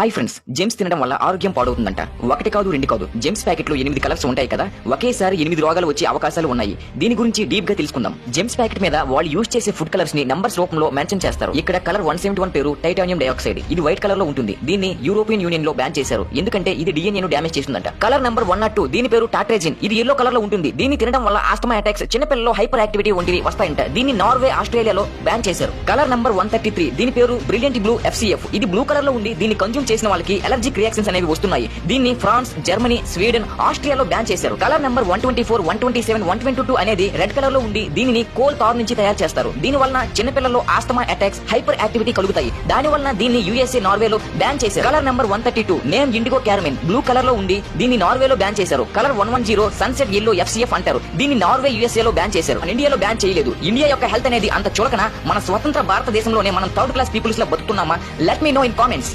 Hi friends, Gems తినడం వల్ల ఆరోగ్యం పాడవుతుందంట. ఒకటి కాదు రెండు కాదు, జెమ్స్ ప్యాకెట్ లో 8 కలర్స్ ఉంటాయి కదా, ఒకేసారి 8 రోగాలు వచ్చే అవకాశాలు ఉన్నాయి. దీని గురించి డీప్ గా తెలుసుకుందాం. జెమ్స్ ప్యాకెట్ మీద వాళ్ళు యూజ్ చేసే ఫుడ్ కలర్స్ ని నంబర్స్ రూపంలో మెన్షన్ చేస్తారు. ఇక్కడ కలర్ 171 పేరు టైటానియం డయాక్సైడ్. ఇది వైట్ కలర్ లో ఉంటుంది. దీన్ని యూరోపియన్ యూనియన్ లో బ్యాన్ చేశారు, ఎందుకంటే ఇది డిఎన్ఏ ను డ్యామేజ్ చేస్తుందంట. కలర్ నంబర్ 102 దీని పేరు టాట్రేజిన్. ఇది ఎల్లో కలర్ లో ఉంటుంది. దీన్ని తినడం వల్ల ఆస్తమా అటాక్స్, చిన్నపిల్లల్లో హైపర్ యాక్టివిటీ వంటివి వస్తాయంట. దీన్ని నార్వే, ఆస్ట్రేలియాలో బ్యాన్ చేశారు. కలర్ నంబర్ 133 దీని పేరు బ్రిలియంట్ బ్లూ FCF. ఇది బ్లూ కలర్ లో ఉంది. దీన్ని కన్జ్యూమ్ చేసిన వాళ్ళకి అలర్జిక్ రియాక్షన్స్ అనేవి వస్తున్నాయి. దీన్ని ఫ్రాన్స్, జర్మనీ, స్వీడన్, ఆస్ట్రియాలో బ్యాన్ చేశారు. కలర్ నంబర్ 124, 127, 122 అనేది రెడ్ కలర్ లో ఉంది. దీనిని కోల్ తార్ నుంచి తయారు చేస్తారు. దీని వలన చిన్నపిల్లల్లో ఆస్తమా అటాక్స్, హైపర్ యాక్టివిటీ కలుగుతాయి. దాని వలన దీన్ని USA, నార్వేలో బ్యాన్ చేశారు. Colour number 132 name indigo carmine. Blue colour లో ఉంది. దీన్ని నార్వేలో బ్యాన్ చేశారు. కలర్ 110 సన్సెట్ ఎల్లో FCF అంటారు. దీన్ని నార్వే, USA లో బ్యాన్ చేశారు. ఇండియాలో బ్యాన్ చేయలేదు. ఇండియా యొక్క హెల్త్ అనేది అంత చులకన. మన స్వతంత్ర భారతదేశంలోనే మనం థర్డ్ క్లాస్ పీపుల్స్ లో బతుకుతున్నామా? Let me know in comments.